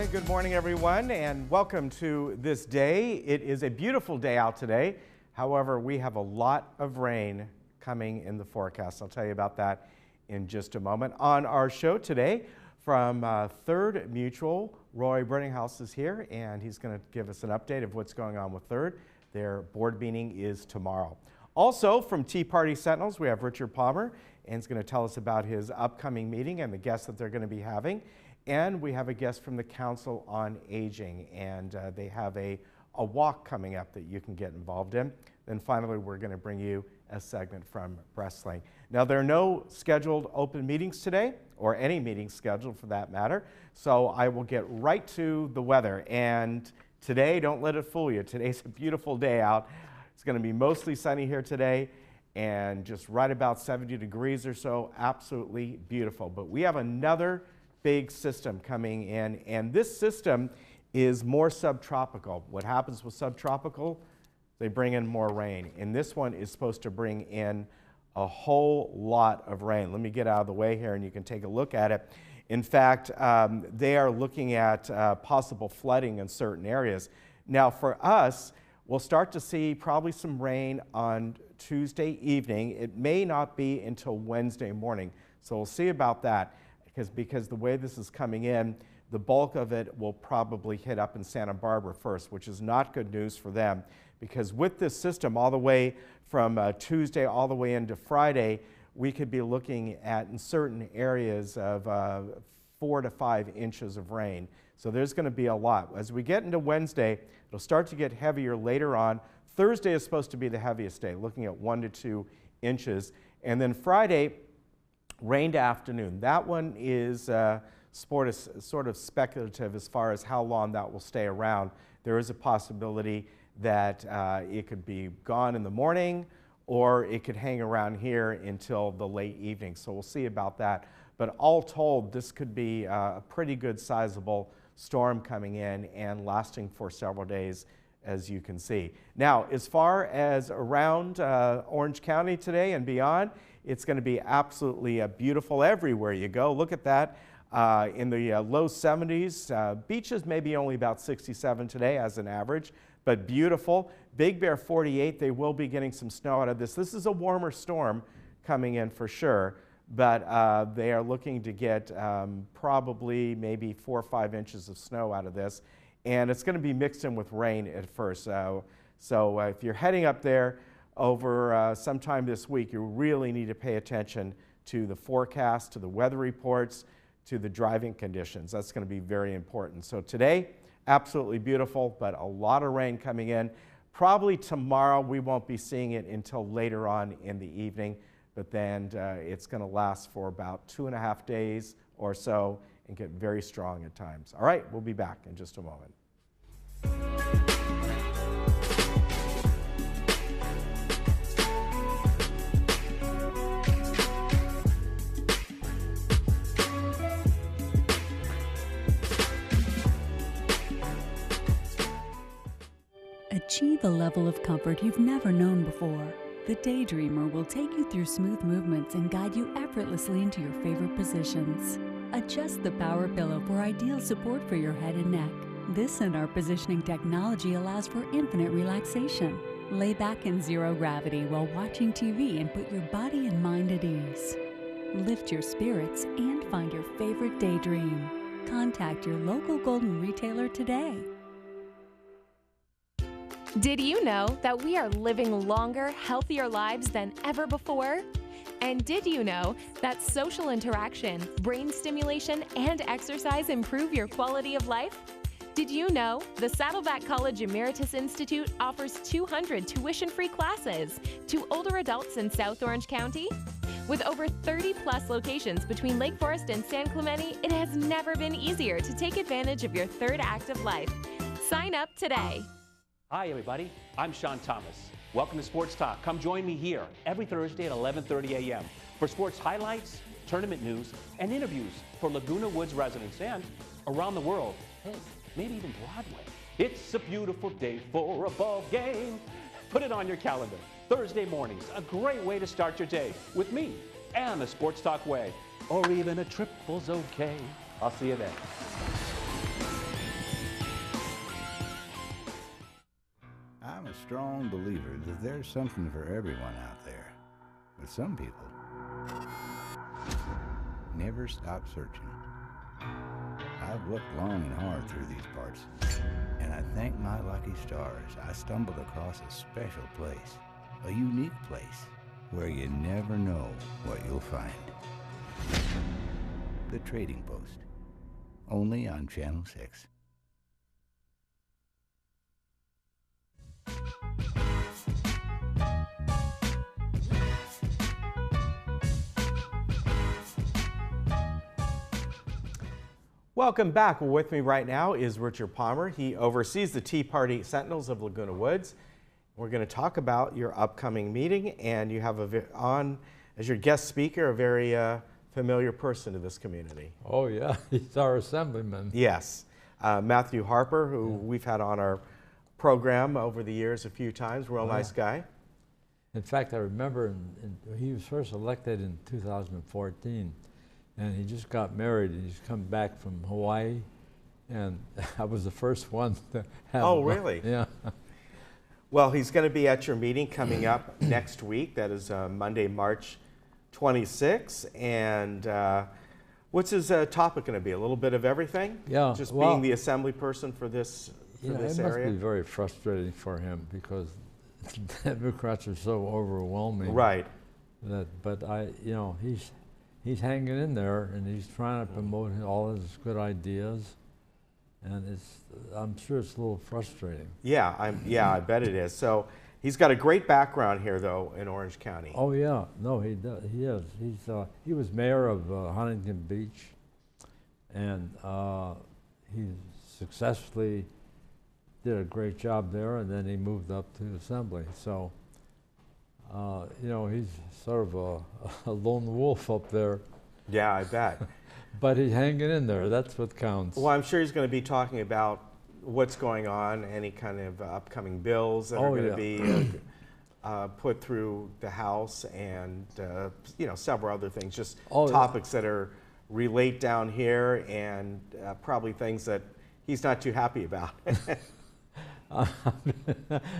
Hey, good morning, everyone, and welcome to this day. It is a beautiful day out today. However, we have a lot of rain coming in the forecast. I'll tell you about that in just a moment. On our show today from Third Mutual, Roy Burninghouse is here, and he's going to give us an update of what's going on with Third. Their board meeting is tomorrow. Also, from Tea Party Sentinels, we have Richard Palmer, and he's going to tell us about his upcoming meeting and the guests that they're going to be having. And we have a guest from the Council on Aging, and they have a walk coming up that you can get involved in. Then finally, we're going to bring you a segment from wrestling. Now, there are no scheduled open meetings today, or any meetings scheduled for that matter, so I will get right to the weather. And today, don't let it fool you, today's a beautiful day out. It's going to be mostly sunny here today, and just right about 70 degrees or so, absolutely beautiful. But we have another big system coming in, and this system is more subtropical. What happens with subtropical, they bring in more rain, and this one is supposed to bring in a whole lot of rain. Let me get out of the way here and you can take a look at it. In fact, they are looking at possible flooding in certain areas. Now for us, we'll start to see probably some rain on Tuesday evening. It may not be until Wednesday morning, so we'll see about that. Because the way this is coming in, the bulk of it will probably hit up in Santa Barbara first, which is not good news for them. Because with this system, all the way from Tuesday all the way into Friday, we could be looking at, in certain areas, of 4 to 5 inches of rain. So there's going to be a lot. As we get into Wednesday, it'll start to get heavier later on. Thursday is supposed to be the heaviest day, looking at 1 to 2 inches. And then Friday, rained afternoon. That one is sort of speculative as far as how long that will stay around. There is a possibility that it could be gone in the morning, or it could hang around here until the late evening. So we'll see about that. But all told, this could be a pretty good sizable storm coming in and lasting for several days, as you can see. Now, as far as around Orange County today and beyond, it's going to be absolutely beautiful everywhere you go. Look at that. In the low 70s. Beaches maybe only about 67 today as an average, but beautiful. Big Bear 48. They will be getting some snow out of this. This is a warmer storm coming in for sure, but they are looking to get probably maybe 4 or 5 inches of snow out of this. And it's going to be mixed in with rain at first. So if you're heading up there over sometime this week, you really need to pay attention to the forecast, to the weather reports, to the driving conditions. That's going to be very important. So today, absolutely beautiful, but a lot of rain coming in. Probably tomorrow, we won't be seeing it until later on in the evening, but then it's going to last for about 2.5 days or so and get very strong at times. All right, we'll be back in just a moment. Achieve a level of comfort you've never known before. The Daydreamer will take you through smooth movements and guide you effortlessly into your favorite positions. Adjust the power pillow for ideal support for your head and neck. This and our positioning technology allows for infinite relaxation. Lay back in zero gravity while watching TV and put your body and mind at ease. Lift your spirits and find your favorite daydream. Contact your local Golden retailer today. Did you know that we are living longer, healthier lives than ever before? And did you know that social interaction, brain stimulation, and exercise improve your quality of life? Did you know the Saddleback College Emeritus Institute offers 200 tuition-free classes to older adults in South Orange County? With over 30-plus locations between Lake Forest and San Clemente, it has never been easier to take advantage of your third active life. Sign up today. Hi, everybody. I'm Sean Thomas. Welcome to Sports Talk. Come join me here every Thursday at 11:30 a.m. for sports highlights, tournament news, and interviews for Laguna Woods residents and around the world. Hey, maybe even Broadway. It's a beautiful day for a ball game. Put it on your calendar. Thursday mornings, a great way to start your day with me and the Sports Talk way. Or even a triple's okay. I'll see you then. a strong believer that there's something for everyone out there. But some people never stop searching. I've looked long and hard through these parts, and I thank my lucky stars I stumbled across a special place, a unique place, where you never know what you'll find. The Trading Post, only on Channel 6. Welcome back. Well, with me right now is Richard Palmer. He oversees the Tea Party Sentinels of Laguna Woods. We're going to talk about your upcoming meeting, and you have on as your guest speaker a very familiar person to this community. Oh yeah, he's our assemblyman. Yes, Matthew Harper, who we've had on our program over the years a few times. Real nice guy. In fact, I remember he was first elected in 2014. And he just got married, and he's come back from Hawaii, and I was the first one to have Oh, him. really? Yeah. Well, he's going to be at your meeting coming up next week. That is Monday, March 26th. And what's his topic going to be? A little bit of everything? Yeah. Just well, being the assembly person for this it area? must be very frustrating for him because Democrats are so overwhelming. Right. But he's hanging in there, and he's trying to promote all his good ideas, and I'm sure it's a little frustrating. Yeah, I bet it is. So he's got a great background here, though, in Orange County. Oh yeah, no, he does. He is. He was mayor of Huntington Beach, and he successfully did a great job there, and then he moved up to Assembly. So. He's sort of a lone wolf up there. Yeah, I bet. But he's hanging in there. That's what counts. Well, I'm sure he's going to be talking about what's going on, any kind of upcoming bills that are going to be put through the House, and several other things, just topics that relate down here, and probably things that he's not too happy about.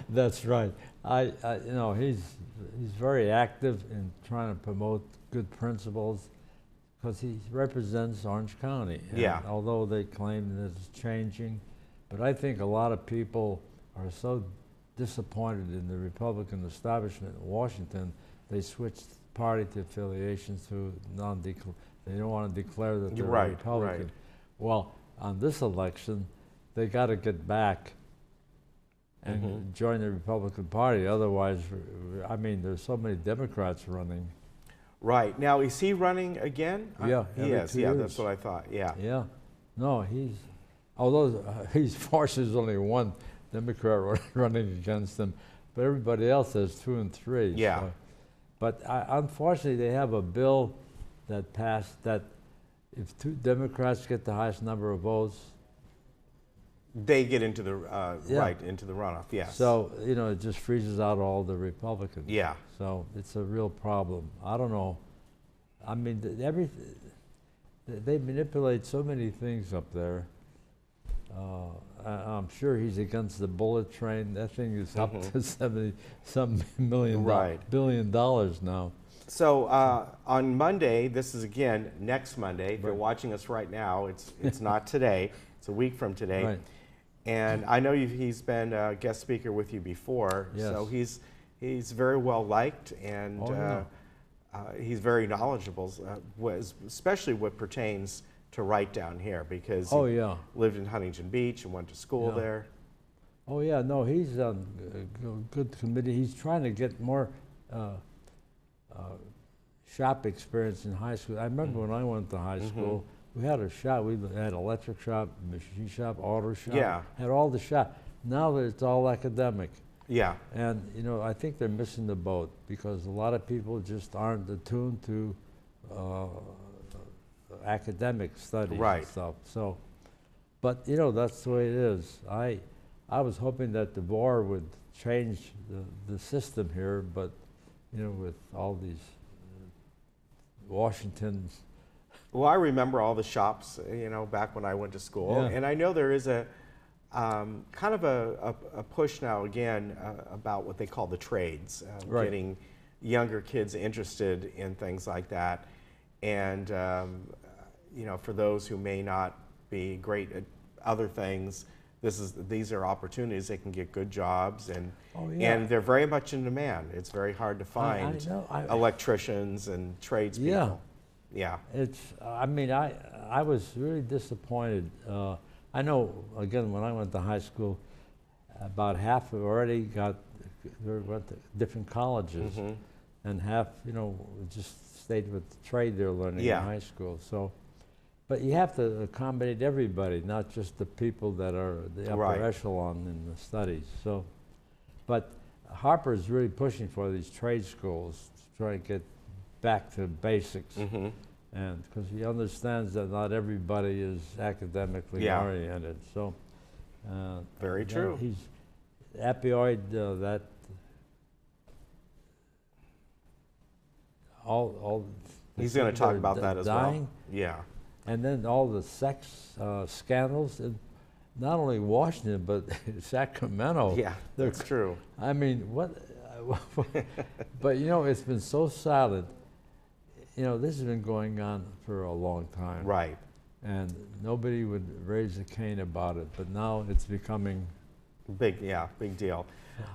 That's right. He's very active in trying to promote good principles because he represents Orange County. And although they claim that it's changing, but I think a lot of people are so disappointed in the Republican establishment in Washington, they switched party to affiliations to they don't want to declare that they're Republican. Right. Well, on this election, they got to get back and join the Republican Party. Otherwise, there's so many Democrats running. Right. Now, is he running again? Yeah, he is. Yeah, years. that's what I thought. Yeah. Yeah. No, although he's fortunate there's only one Democrat running against him, but everybody else has 2 and 3. Yeah. So, but unfortunately, they have a bill that passed that if 2 Democrats get the highest number of votes, they get into the into the runoff. Yes. So it just freezes out all the Republicans. Yeah. So it's a real problem. I don't know. I mean, they manipulate so many things up there. I'm sure he's against the bullet train. That thing is up to $70-some billion now. So on Monday, this is again next Monday. If you're watching us right now, it's not today. It's a week from today. Right. And I know he's been a guest speaker with you before. Yes. So he's very well liked, and he's very knowledgeable, especially what pertains to right down here, because he lived in Huntington Beach and went to school there. Oh yeah, no, he's a good committee. He's trying to get more shop experience in high school. I remember when I went to high school, we had a shop. We had electric shop, machine shop, auto shop. Yeah. Had all the shop. Now that it's all academic. Yeah. And I think they're missing the boat because a lot of people just aren't attuned to academic studies and stuff. So, but that's the way it is. I was hoping that the board would change the system here, but with all these Washington. Well, I remember all the shops, back when I went to school, and I know there is a kind of a push now again about what they call the trades, Right. getting younger kids interested in things like that. And you know, for those who may not be great at other things, these are opportunities. They can get good jobs, and and they're very much in demand. It's very hard to find electricians and tradespeople. Yeah. I mean, I was really disappointed. I know, again, when I went to high school, about half have already went to different colleges, and half, you know, just stayed with the trade they're learning in high school. So, but you have to accommodate everybody, not just the people that are the upper echelon in the studies. So, but Harper's really pushing for these trade schools to try to get back to basics. And because he understands that not everybody is academically oriented. So, very true. He's opioid, that all he's going to talk about that as dying. well. Yeah. And then all the sex scandals in not only Washington, but Sacramento. Yeah, that's true. I mean, what? But you know, it's been so silent. You know, this has been going on for a long time. Right. And nobody would raise a cane about it, but now it's becoming big deal.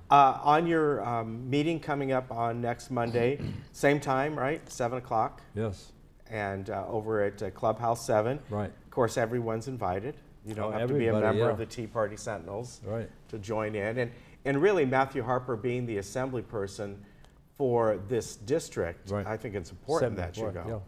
On your meeting coming up on next Monday, same time, right? 7 o'clock. Yes. And over at Clubhouse 7. Right. Of course, everyone's invited. You don't have to be a member of the Tea Party Sentinels to join in. And really, Matthew Harper being the assembly person for this district, I think it's important that you go.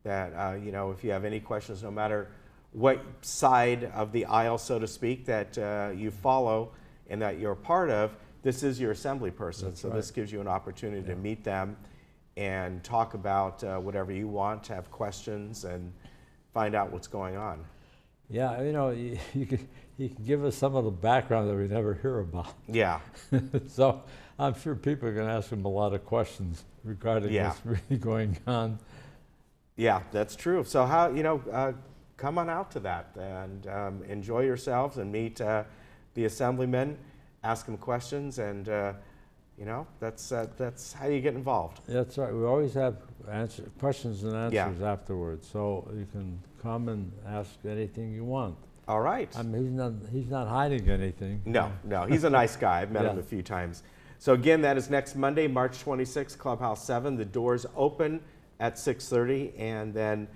That, you know, if you have any questions, no matter what side of the aisle, so to speak, that you follow and that you're part of, this is your assembly person. So this gives you an opportunity to meet them and talk about whatever you want, to have questions and find out what's going on. Yeah, you know, you can give us some of the background that we never hear about. Yeah. So I'm sure people are going to ask him a lot of questions regarding what's really going on. Yeah, that's true. So how, you know, come on out to that and enjoy yourselves and meet the assemblymen, ask them questions, and you know, that's how you get involved. That's right. We always have questions and answers afterwards, so you can come and ask anything you want. All right. I mean, he's not hiding anything. No, he's a nice guy. I've met him a few times. So again, that is next Monday, March 26th, Clubhouse 7. The doors open at 6:30, and then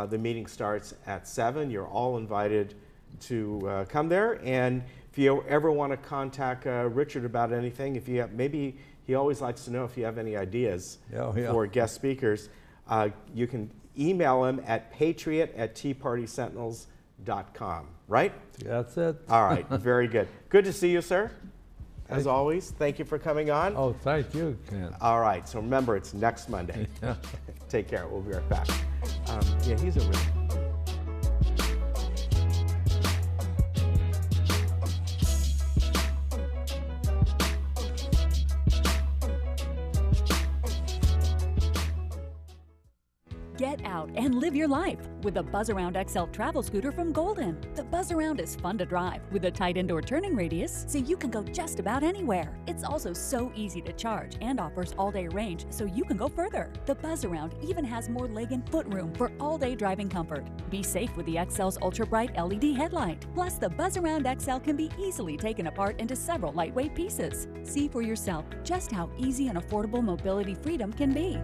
the meeting starts at 7. You're all invited to come there. And if you ever want to contact Richard about anything, if you have, maybe he always likes to know if you have any ideas for guest speakers, you can email him at patriot@teapartysentinels.com, right? That's it. All right, very good. Good to see you, sir. As always, thank you for coming on. Oh, thank you, Ken. All right, so remember, it's next Monday. Take care. We'll be right back. Yeah, he's a really... Get out and live your life with the Buzz Around XL travel scooter from Golden. The Buzz Around is fun to drive with a tight indoor turning radius, so you can go just about anywhere. It's also so easy to charge and offers all-day range, so you can go further. The Buzz Around even has more leg and foot room for all-day driving comfort. Be safe with the XL's ultra-bright LED headlight. Plus, the Buzz Around XL can be easily taken apart into several lightweight pieces. See for yourself just how easy and affordable mobility freedom can be.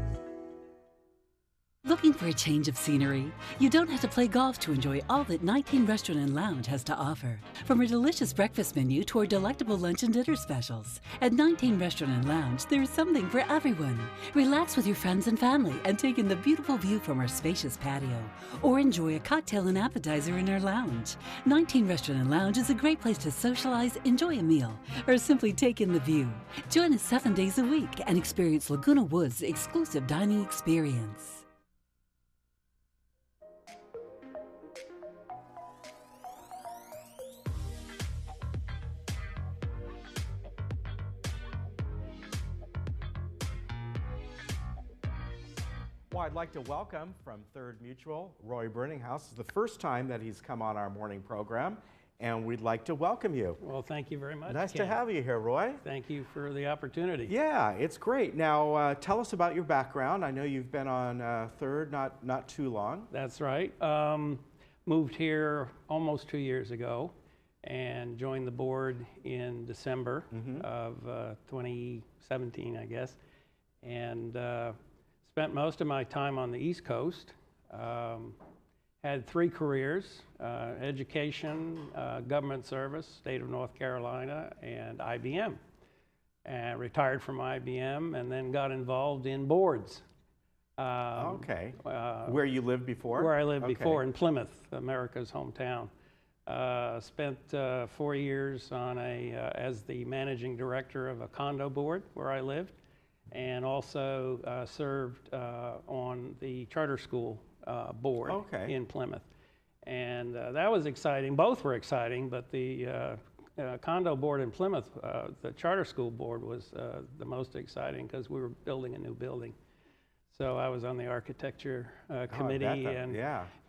Looking for a change of scenery? You don't have to play golf to enjoy all that 19 Restaurant and Lounge has to offer. From a delicious breakfast menu to our delectable lunch and dinner specials. At 19 Restaurant and Lounge, there is something for everyone. Relax with your friends and family and take in the beautiful view from our spacious patio. Or enjoy a cocktail and appetizer in our lounge. 19 Restaurant and Lounge is a great place to socialize, enjoy a meal, or simply take in the view. Join us 7 days a week and experience Laguna Woods' exclusive dining experience. Well, I'd like to welcome from Third Mutual, Roy Burninghouse. It's the first time that he's come on our morning program, and we'd like to welcome you. Well, thank you very much. Nice Ken. to have you here, Roy. Thank you for the opportunity. Yeah, it's great. Now, tell us about your background. I know you've been on Third not too long. That's right. Moved here almost 2 years ago and joined the board in December of 2017, I guess, and spent most of my time on the East Coast. Had 3 careers, education, government service, state of North Carolina, and IBM. And retired from IBM and then got involved in boards. Okay. Where you lived before? Where I lived before, in Plymouth, America's hometown. Spent 4 years on as the managing director of a condo board where I lived, and also served on the charter school board in Plymouth. And that was exciting. Both were exciting, but the condo board in Plymouth, the charter school board was the most exciting because we were building a new building. So I was on the architecture committee and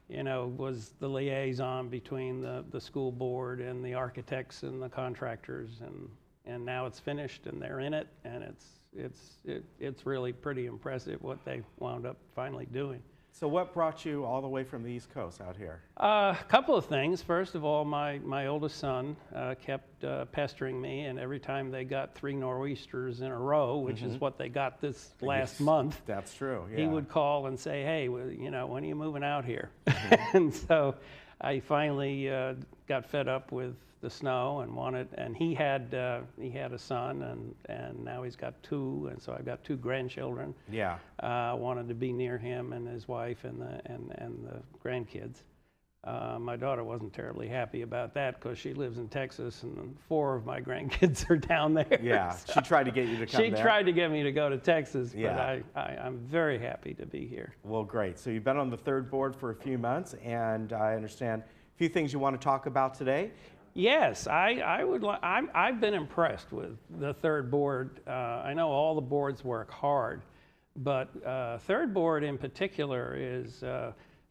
you know, was the liaison between the school board and the architects and the contractors, and now it's finished and they're in it, and it's really pretty impressive what they wound up finally doing. So what brought you all the way from the East Coast out here? A couple of things. First of all, my oldest son kept pestering me, and every time they got 3 nor'easters in a row, which is what they got this last month. That's true, yeah. He would call and say, hey, well, you know, when are you moving out here? And so I finally got fed up with the snow and he had a son, and now he's got 2, and so I've got 2 grandchildren. Yeah. Wanted to be near him and his wife and the grandkids. My daughter wasn't terribly happy about that because she lives in Texas and 4 of my grandkids are down there. Yeah, so she tried to get you to come there. She tried to get me to go to Texas, but I'm very happy to be here. Well, great. So you've been on the Third board for a few months, and I understand a few things you want to talk about today. Yes, I've been impressed with the Third board. I know all the boards work hard, but Third board in particular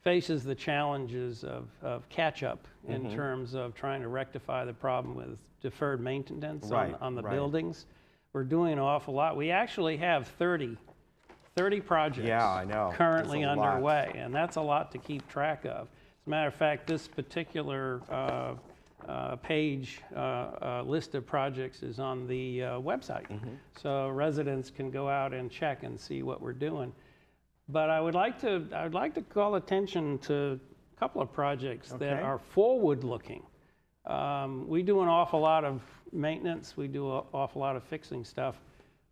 faces the challenges of catch-up in terms of trying to rectify the problem with deferred maintenance on the buildings. We're doing an awful lot. We actually have 30 projects currently underway, and that's a lot to keep track of. As a matter of fact, this particular page list of projects is on the website, so residents can go out and check and see what we're doing. But I would like to call attention to a couple of projects that are forward-looking. We do an awful lot of maintenance. We do an awful lot of fixing stuff.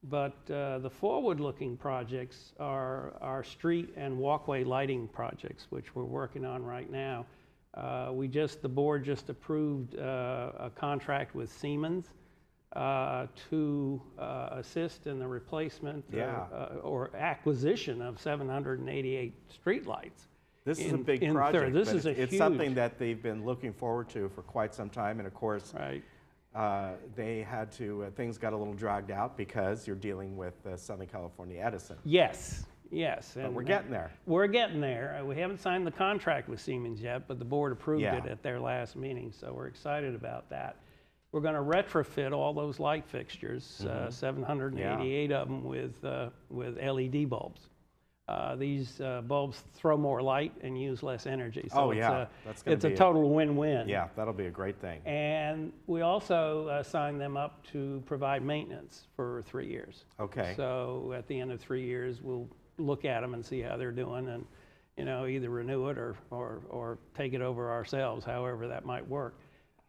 But the forward-looking projects are our street and walkway lighting projects, which we're working on right now. The board just approved a contract with Siemens to assist in the replacement or acquisition of 788 streetlights. This is a big project. It's something that they've been looking forward to for quite some time, and of course, they had to. Things got a little dragged out because you're dealing with Southern California Edison. Yes. But we're getting there. We're getting there. We haven't signed the contract with Siemens yet, but the board approved it at their last meeting, so we're excited about that. We're going to retrofit all those light fixtures, 788 of them with LED bulbs. These bulbs throw more light and use less energy, so it's a total win-win. Yeah, that'll be a great thing. And we also signed them up to provide maintenance for 3 years. Okay. So at the end of 3 years, we'll look at them and see how they're doing, and either renew it or take it over ourselves, however that might work.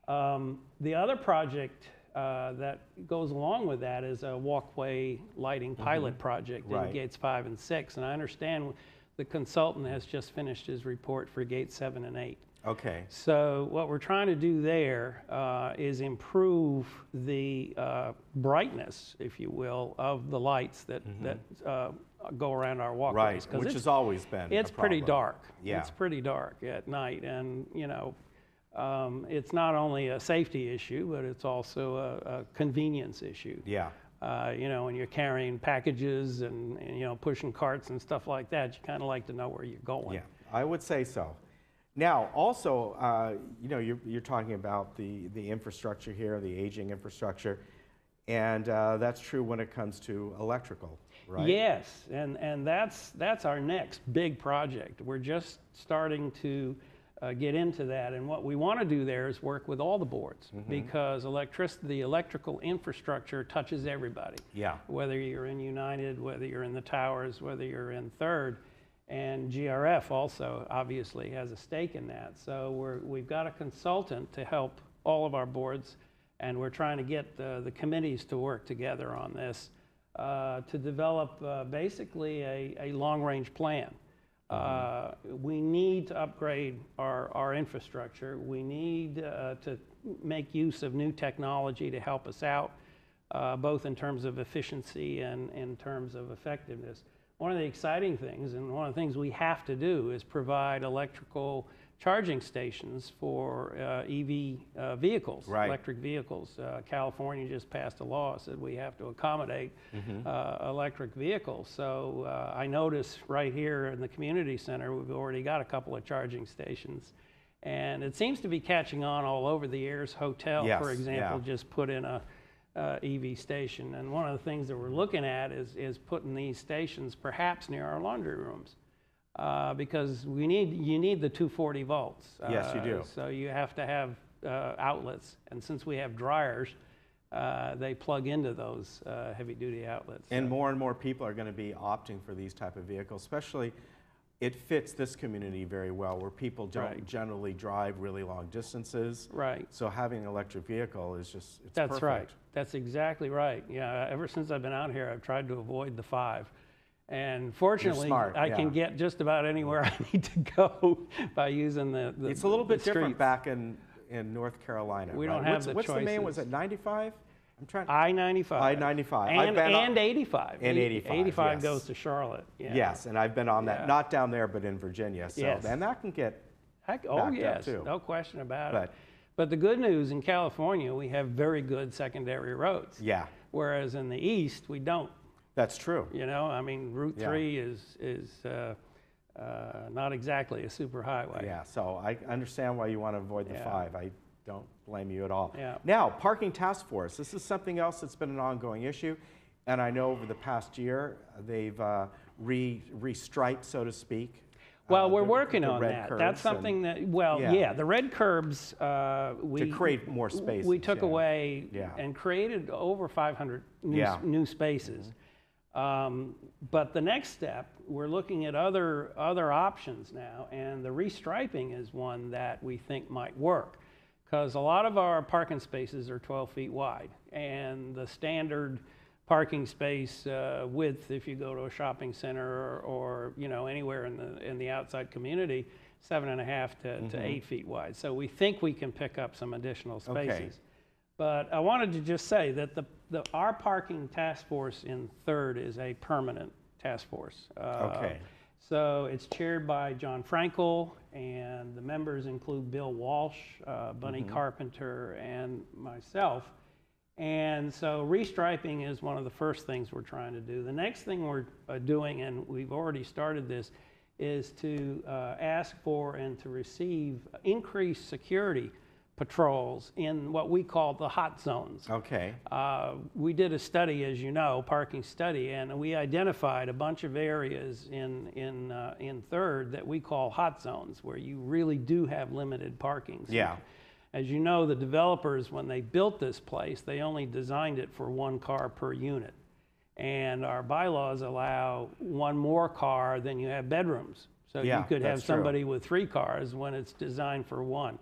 The other project that goes along with that is a walkway lighting pilot project in gates 5 and 6, and I understand the consultant has just finished his report for gates 7 and 8. Okay. So what we're trying to do there is improve the brightness, if you will, of the lights that go around our walkways. Right, which has always been It's pretty dark. Yeah. It's pretty dark at night, and it's not only a safety issue, but it's also a convenience issue. Yeah. When you're carrying packages and pushing carts and stuff like that, you kind of like to know where you're going. Yeah, I would say so. Now, also, you know, you're talking about the infrastructure here, the aging infrastructure, and that's true when it comes to electrical, right? Yes, and that's our next big project. We're just starting to get into that, and what we want to do there is work with all the boards, because the electrical infrastructure touches everybody. Yeah. Whether you're in United, whether you're in the towers, whether you're in Third, and GRF also obviously has a stake in that. So we've got a consultant to help all of our boards, and we're trying to get the committees to work together on this to develop basically a long-range plan. We need to upgrade our infrastructure. We need to make use of new technology to help us out, both in terms of efficiency and in terms of effectiveness. One of the exciting things, and one of the things we have to do, is provide electrical charging stations for EV vehicles, electric vehicles. California just passed a law that said we have to accommodate electric vehicles. So I notice right here in the community center, we've already got a couple of charging stations. And it seems to be catching on all over. The Ayers Hotel, for example, just put in a EV station. And one of the things that we're looking at is putting these stations perhaps near our laundry rooms. Because you need the 240 volts. Yes, you do. So you have to have outlets, and since we have dryers, they plug into those heavy-duty outlets. And more people are going to be opting for these type of vehicles, especially it fits this community very well, where people don't generally drive really long distances. Right. So having an electric vehicle is just, it's That's perfect. right. That's exactly right. Yeah, ever since I've been out here, I've tried to avoid the 5. And fortunately, I can get just about anywhere I need to go by using the It's a little bit different streets. back in North Carolina. We don't have the What's choices. the main? Was it 95? I'm trying. I-95. I-95. And 85. And 85. 85 yes. goes to Charlotte. Yeah. Yes, and I've been on that, not down there, but in Virginia. So, Yes. and that can get Oh, backed yes. up too. No question about it. But the good news, in California, we have very good secondary roads. Yeah. Whereas in the East, we don't. That's true. You know, I mean, Route 3 is not exactly a super highway. Yeah, so I understand why you want to avoid the 5. I don't blame you at all. Yeah. Now, parking task force. This is something else that's been an ongoing issue, and I know over the past year they've restriped, so to speak. Well, we're working on that. Curbs. That's something that, the red curbs, to create more space. We took away and created over 500 new spaces. But the next step, we're looking at other options now, and the restriping is one that we think might work, because a lot of our parking spaces are 12 feet wide, and the standard parking space width, if you go to a shopping center or you know, anywhere in the outside community, 7.5 to 8 feet wide. So we think we can pick up some additional spaces. Okay. But I wanted to just say that our parking task force in Third is a permanent task force. So it's chaired by John Frankel, and the members include Bill Walsh, Bunny Carpenter, and myself. And so restriping is one of the first things we're trying to do. The next thing we're doing, and we've already started this, is to ask for and to receive increased security patrols in what we call the hot zones. Okay. We did a study, as you know, parking study, and we identified a bunch of areas in Third that we call hot zones, where you really do have limited parking. So yeah. As you know, the developers, when they built this place, they only designed it for 1 car per unit. And our bylaws allow 1 more car than you have bedrooms. So you could have somebody with 3 cars when it's designed for 1.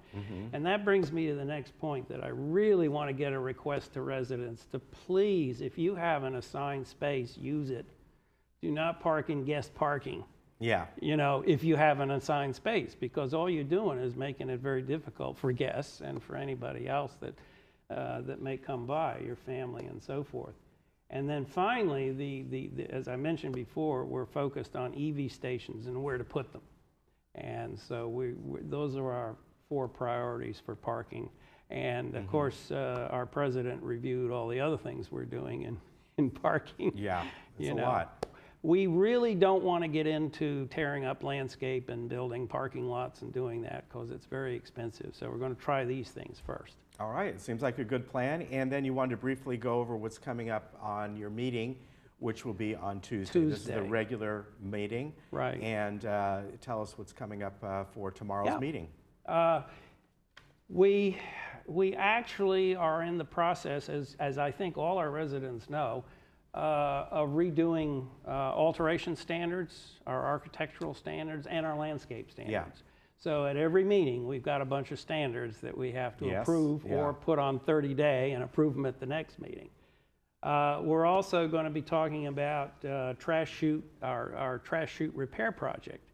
And that brings me to the next point, that I really want to get a request to residents to please, if you have an assigned space, use it. Do not park in guest parking. Yeah. You know, if you have an assigned space, because all you're doing is making it very difficult for guests and for anybody else that may come by, your family and so forth. And then finally, as I mentioned before, we're focused on EV stations and where to put them. And so those are our 4 priorities for parking. And of course, our president reviewed all the other things we're doing in parking. Yeah, it's a lot. we really don't want to get into tearing up landscape and building parking lots and doing that because it's very expensive. So we're going to try these things first. All right, it seems like a good plan. And then you wanted to briefly go over what's coming up on your meeting, which will be on Tuesday. This is the regular meeting. Right. And tell us what's coming up for tomorrow's meeting. We actually are in the process, as I think all our residents know, of redoing alteration standards, our architectural standards, and our landscape standards. Yeah. So at every meeting, we've got a bunch of standards that we have to approve or put on 30-day and approve them at the next meeting. We're also going to be talking about trash chute, our trash chute repair project.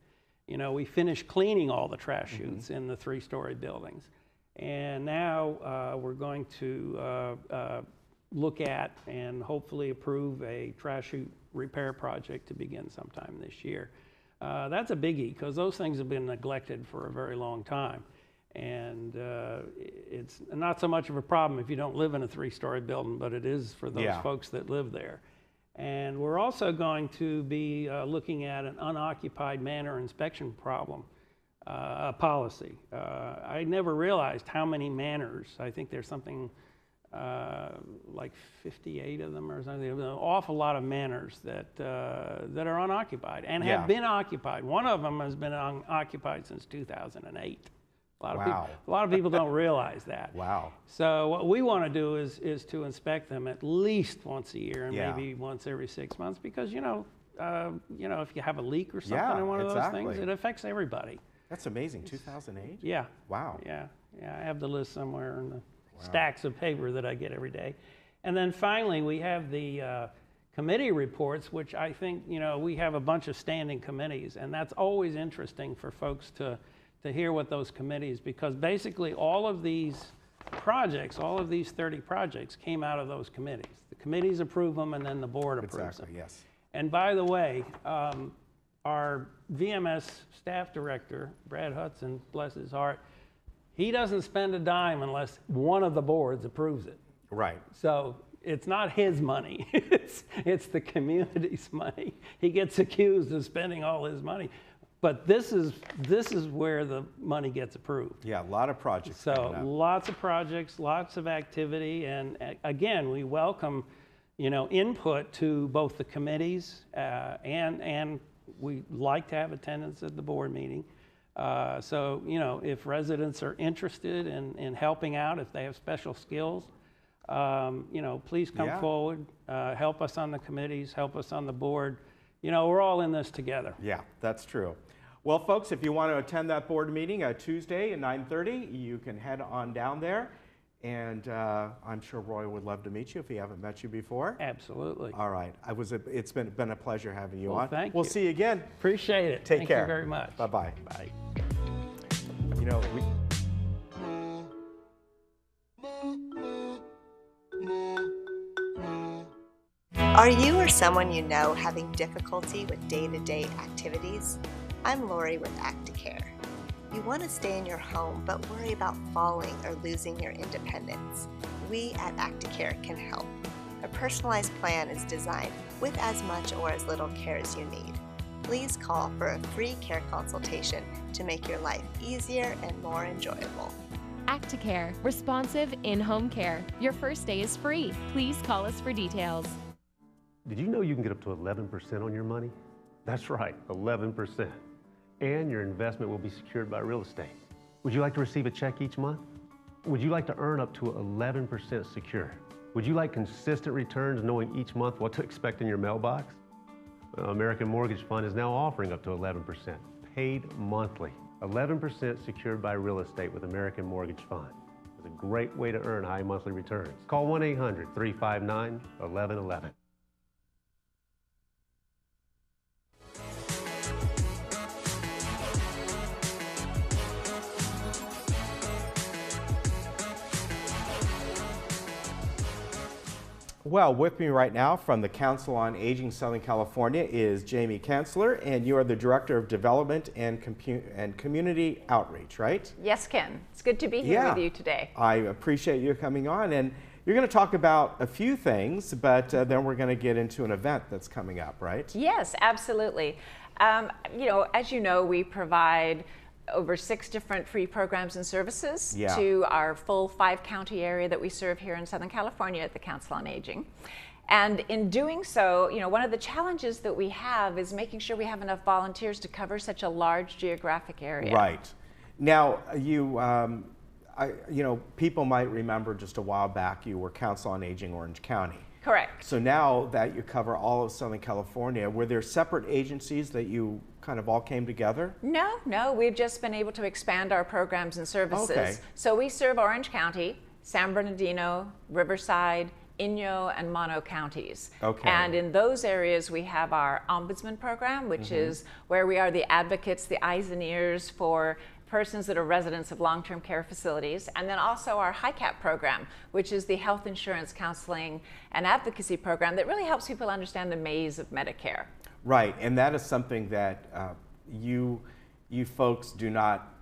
You know, we finished cleaning all the trash chutes in the 3-story buildings. And now we're going to look at and hopefully approve a trash chute repair project to begin sometime this year. That's a biggie because those things have been neglected for a very long time. And it's not so much of a problem if you don't live in a 3-story building, but it is for those folks that live there. And we're also going to be looking at an unoccupied manor inspection policy. I never realized how many manors. I think there's something like 58 of them or something. An awful lot of manors that are unoccupied and have been occupied. One of them has been occupied since 2008. A lot of people don't realize that. Wow. So what we want to do is to inspect them at least once a year and maybe once every 6 months because if you have a leak or something in one of those things, it affects everybody. That's amazing. 2008? Yeah. Wow. Yeah. I have the list somewhere in the stacks of paper that I get every day. And then finally, we have the committee reports, which I think, we have a bunch of standing committees, and that's always interesting for folks to hear what those committees, because basically all of these projects, all of these 30 projects came out of those committees. The committees approve them, and then the board approves them. Yes. And by the way, our VMS staff director, Brad Hudson, bless his heart, he doesn't spend a dime unless one of the boards approves it. Right. So it's not his money, it's the community's money. He gets accused of spending all his money. But this is where the money gets approved. Yeah, a lot of projects. So lots of projects, lots of activity, and again, we welcome, input to both the committees and we like to have attendance at the board meeting. So if residents are interested in helping out, if they have special skills, please come forward, help us on the committees, help us on the board. We're all in this together. Yeah, that's true. Well, folks, if you want to attend that board meeting Tuesday at 9:30, you can head on down there. And I'm sure Roy would love to meet you if he haven't met you before. Absolutely. All right. It's been a pleasure having you on. Thank you. We'll see you again. Appreciate it. Take care. Thank you very much. Bye-bye. Bye. Are you or someone you know having difficulty with day-to-day activities? I'm Lori with ActiCare. You want to stay in your home but worry about falling or losing your independence. We at ActiCare can help. A personalized plan is designed with as much or as little care as you need. Please call for a free care consultation to make your life easier and more enjoyable. ActiCare, responsive in-home care. Your first day is free. Please call us for details. Did you know you can get up to 11% on your money? That's right, 11%. And your investment will be secured by real estate. Would you like to receive a check each month? Would you like to earn up to 11% secure? Would you like consistent returns knowing each month what to expect in your mailbox? American Mortgage Fund is now offering up to 11%, paid monthly. 11% secured by real estate with American Mortgage Fund. It's a great way to earn high monthly returns. Call 1-800-359-1111. Well, with me right now from the Council on Aging Southern California is Jamie Kanzler, and you are the Director of Development and Community Outreach, right? Yes, Ken. It's good to be here with you today. I appreciate you coming on. And You're going to talk about a few things, but then we're going to get into an event that's coming up, right? Yes, absolutely. As you know, we provide over 6 different free programs and services to our full 5-county area that we serve here in Southern California at the Council on Aging. And in doing so, one of the challenges that we have is making sure we have enough volunteers to cover such a large geographic area. Right. Now, people might remember just a while back you were Council on Aging Orange County. Correct. So now that you cover all of Southern California, were there separate agencies that you kind of all came together? No, we've just been able to expand our programs and services. Okay. So we serve Orange County, San Bernardino, Riverside, Inyo, and Mono counties. Okay. And in those areas, we have our Ombudsman program, which is where we are the advocates, the eyes and ears for persons that are residents of long-term care facilities, and then also our HICAP program, which is the health insurance counseling and advocacy program that really helps people understand the maze of Medicare. Right, and that is something that you folks do not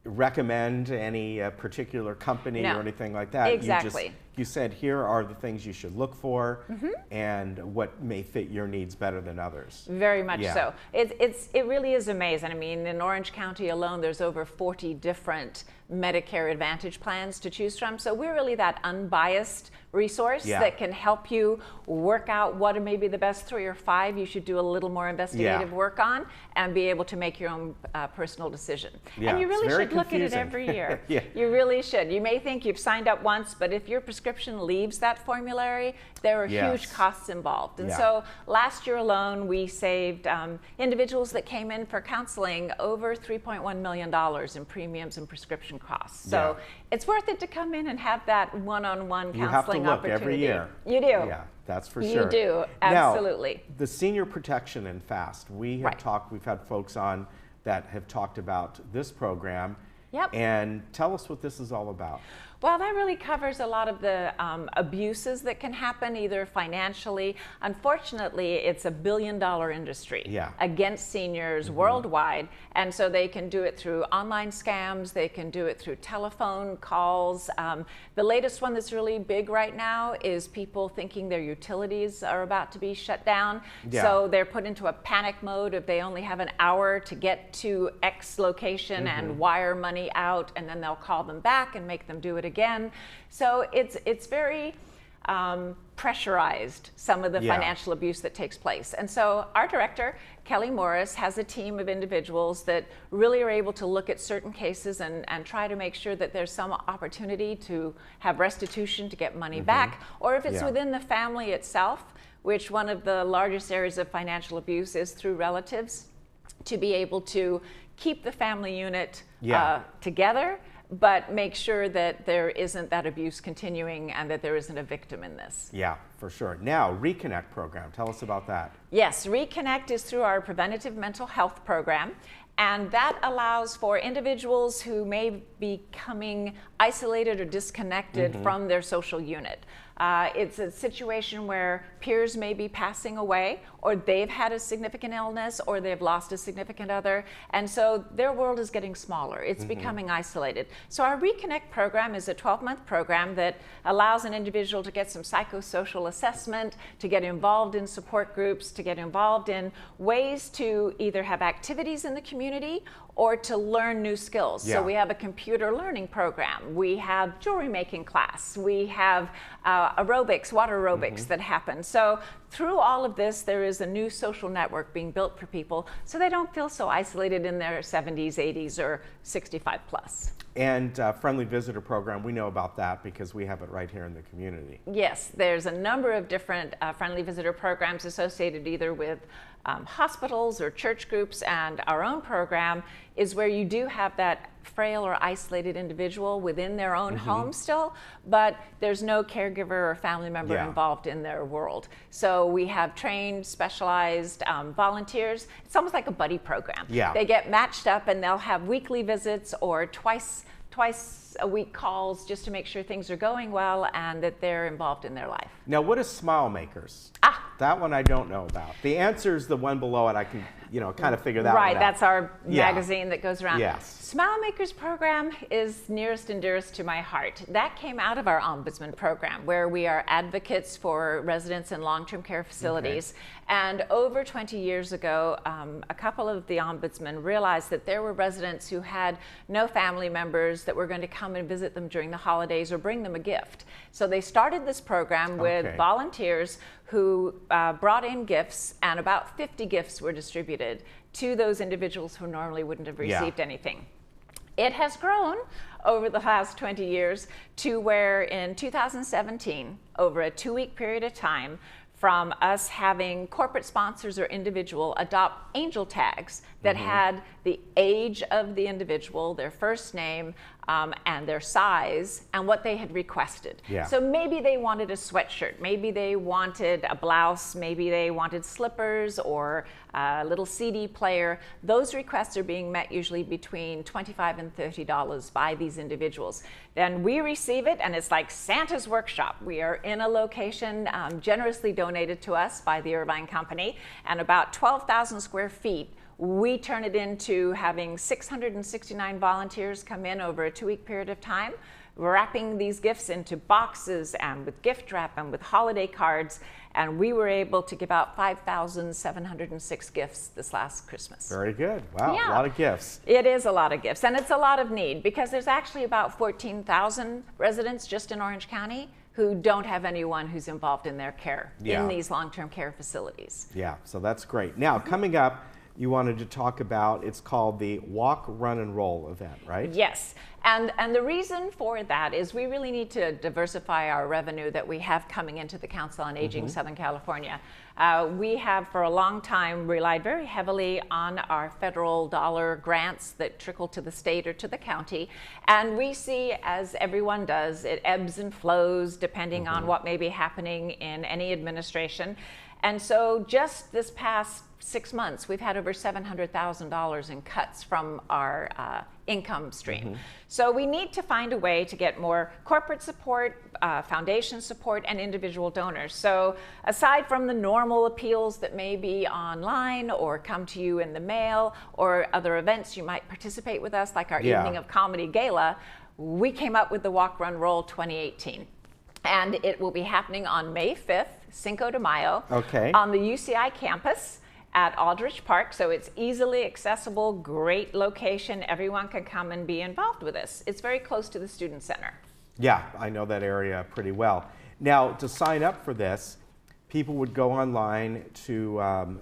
recommend any particular company or anything like that. Exactly. You said here are the things you should look for and what may fit your needs better than others. Very much so. It really is amazing. I mean, in Orange County alone, there's over 40 different Medicare Advantage plans to choose from. So we're really that unbiased resource that can help you work out what are maybe the best 3 or 5 you should do a little more investigative work on and be able to make your own personal decision. And you really should look at it every year. You really should. You may think you've signed up once, but if your prescription leaves that formulary, there are huge costs involved. And so last year alone, we saved individuals that came in for counseling over $3.1 million in premiums and prescription costs. So it's worth it to come in and have that one-on-one counseling opportunity. Every year. You do. Yeah, that's for sure. You do, absolutely. Now, the senior protection and FAST, we have talked, we've had folks on that have talked about this program. And tell us what this is all about. Well, that really covers a lot of the abuses that can happen, either financially. Unfortunately, it's a billion-dollar industry against seniors worldwide. And so they can do it through online scams. They can do it through telephone calls. The latest one that's really big right now is people thinking their utilities are about to be shut down. So they're put into a panic mode if they only have an hour to get to X location and wire money out, and then they'll call them back and make them do it again. So it's very pressurized, some of the financial abuse that takes place. And so our director, Kelly Morris, has a team of individuals that really are able to look at certain cases and try to make sure that there's some opportunity to have restitution to get money back, or if it's within the family itself, which one of the largest areas of financial abuse is through relatives, to be able to keep the family unit together, but make sure that there isn't that abuse continuing and that there isn't a victim in this. Yeah, for sure. Now, Reconnect program, tell us about that. Yes, Reconnect is through our preventative mental health program, and that allows for individuals who may be becoming isolated or disconnected from their social unit. It's a situation where peers may be passing away, or they've had a significant illness, or they've lost a significant other, and so their world is getting smaller. It's becoming isolated. So our Reconnect program is a 12-month program that allows an individual to get some psychosocial assessment, to get involved in support groups, to get involved in ways to either have activities in the community or to learn new skills. So we have a computer learning program. We have jewelry making class. We have aerobics, water aerobics that happen. So through all of this, there is a new social network being built for people so they don't feel so isolated in their 70s, 80s, or 65 plus. And Friendly Visitor Program, we know about that because we have it right here in the community. Yes, there's a number of different Friendly Visitor Programs associated either with hospitals or church groups, and our own program is where you do have that frail or isolated individual within their own home still, but there's no caregiver or family member involved in their world. So we have trained, specialized volunteers. It's almost like a buddy program. They get matched up and they'll have weekly visits or twice a week calls just to make sure things are going well and that they're involved in their life. Now, what is Smile Makers? That one I don't know about. The answer is the one below it. I can you know, kind of figure that one out. Right, that's our Yeah. magazine that goes around. Yes. Smile Makers program is nearest and dearest to my heart. That came out of our Ombudsman program, where we are advocates for residents in long-term care facilities. And over 20 years ago, a couple of the ombudsmen realized that there were residents who had no family members that were going to come and visit them during the holidays or bring them a gift. So they started this program with volunteers who brought in gifts, and about 50 gifts were distributed to those individuals who normally wouldn't have received anything. It has grown over the last 20 years to where in 2017, over a 2-week period of time, from us having corporate sponsors or individual adopt angel tags that had the age of the individual, their first name, and their size, and what they had requested. So maybe they wanted a sweatshirt, maybe they wanted a blouse, maybe they wanted slippers or a little CD player. Those requests are being met usually between $25 and $30 by these individuals. Then we receive it, and it's like Santa's workshop. We are in a location generously donated to us by the Irvine Company, and about 12,000 square feet. We turn it into having 669 volunteers come in over a 2-week period of time, wrapping these gifts into boxes and with gift wrap and with holiday cards. And we were able to give out 5,706 gifts this last Christmas. Very good. Wow, a lot of gifts. It is a lot of gifts, and it's a lot of need, because there's actually about 14,000 residents just in Orange County who don't have anyone who's involved in their care in these long-term care facilities. Yeah, so that's great. Now, coming up, you wanted to talk about, it's called the Walk, Run, and Roll event, right? Yes, and the reason for that is we really need to diversify our revenue that we have coming into the Council on Aging Southern California. We have for a long time relied very heavily on our federal dollar grants that trickle to the state or to the county, and we see, as everyone does, it ebbs and flows depending on what may be happening in any administration. And so just this past 6 months, we've had over $700,000 in cuts from our income stream. So we need to find a way to get more corporate support, foundation support, and individual donors. So aside from the normal appeals that may be online or come to you in the mail, or other events you might participate with us, like our Evening of Comedy Gala, we came up with the Walk, Run, Roll 2018. And it will be happening on May 5th, Cinco de Mayo, on the UCI campus at Aldrich Park. So it's easily accessible, great location. Everyone can come and be involved with this. It's very close to the Student Center. Yeah, I know that area pretty well. Now, to sign up for this, people would go online to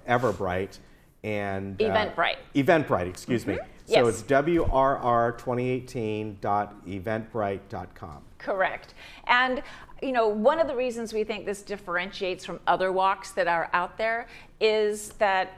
Everbright and Eventbrite. Eventbrite, excuse me. So it's WRR2018.eventbrite.com. Correct. And you know, one of the reasons we think this differentiates from other walks that are out there is that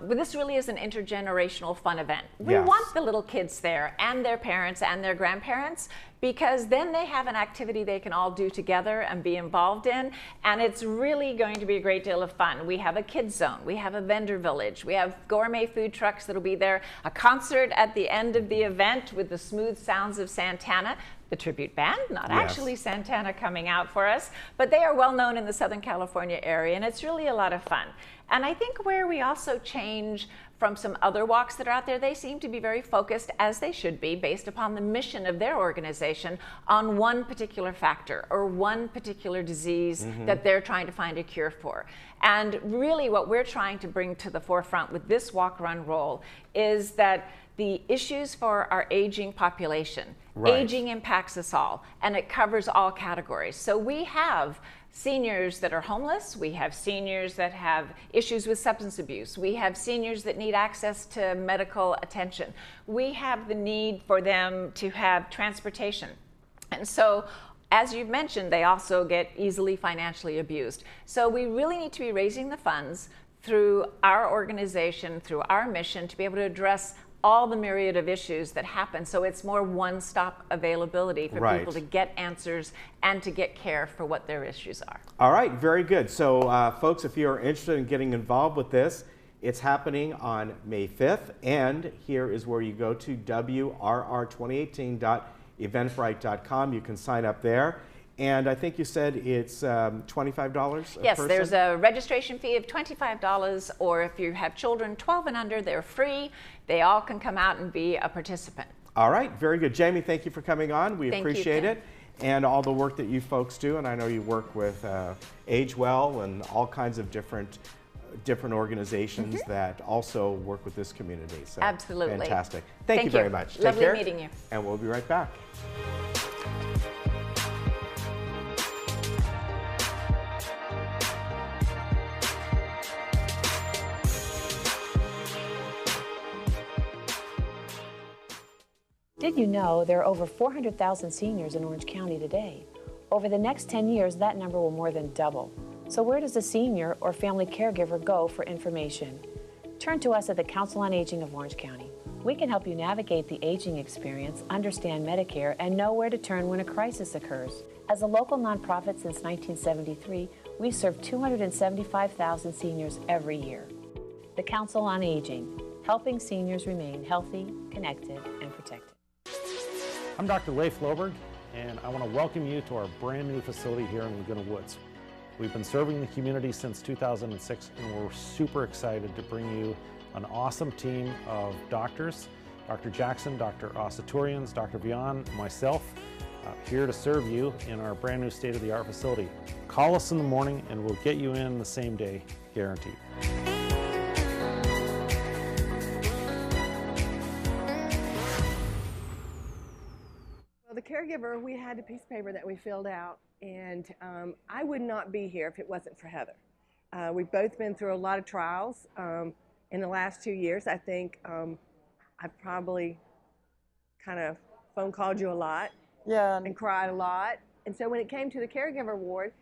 this really is an intergenerational fun event. We want the little kids there and their parents and their grandparents, because then they have an activity they can all do together and be involved in, and it's really going to be a great deal of fun. We have a kids zone, we have a vendor village, we have gourmet food trucks that'll be there, a concert at the end of the event with the smooth sounds of Santana, the tribute band, not actually Santana coming out for us, but they are well known in the Southern California area, and it's really a lot of fun. And I think where we also change from some other walks that are out there, they seem to be very focused, as they should be, based upon the mission of their organization, on one particular factor or one particular disease that they're trying to find a cure for. And really what we're trying to bring to the forefront with this Walk, Run, Roll is that the issues for our aging population, aging impacts us all, and it covers all categories. So we have seniors that are homeless, we have seniors that have issues with substance abuse, we have seniors that need access to medical attention, we have the need for them to have transportation. And so, as you've mentioned, they also get easily financially abused. So we really need to be raising the funds through our organization, through our mission, to be able to address all the myriad of issues that happen, so it's more one-stop availability for people to get answers and to get care for what their issues are. All right, very good. So folks, if you're interested in getting involved with this, it's happening on May 5th, and here is where you go to WRR2018.eventbrite.com. You can sign up there. And I think you said it's $25 Yes, person? there's a registration fee of $25, or if you have children 12 and under, they're free. They all can come out and be a participant. All right, very good. Jamie, thank you for coming on. We appreciate it. And all the work that you folks do. And I know you work with Age Well and all kinds of different organizations that also work with this community. So absolutely. Fantastic. Thank you very much. Lovely Take care. Meeting you. And we'll be right back. Did you know there are over 400,000 seniors in Orange County today? Over the next 10 years, that number will more than double. So where does a senior or family caregiver go for information? Turn to us at the Council on Aging of Orange County. We can help you navigate the aging experience, understand Medicare, and know where to turn when a crisis occurs. As a local nonprofit since 1973, we serve 275,000 seniors every year. The Council on Aging, helping seniors remain healthy, connected, and protected. I'm Dr. Ray Floberg, and I want to welcome you to our brand new facility here in Laguna Woods. We've been serving the community since 2006, and we're super excited to bring you an awesome team of doctors, Dr. Jackson, Dr. Asaturians, Dr. Vian, myself, here to serve you in our brand new state-of-the-art facility. Call us in the morning and we'll get you in the same day, guaranteed. The caregiver, we had a piece of paper that we filled out, and I would not be here if it wasn't for Heather. We've both been through a lot of trials in the last 2 years. I think I've probably kind of phone called you a lot, and cried a lot. And so when it came to the caregiver ward,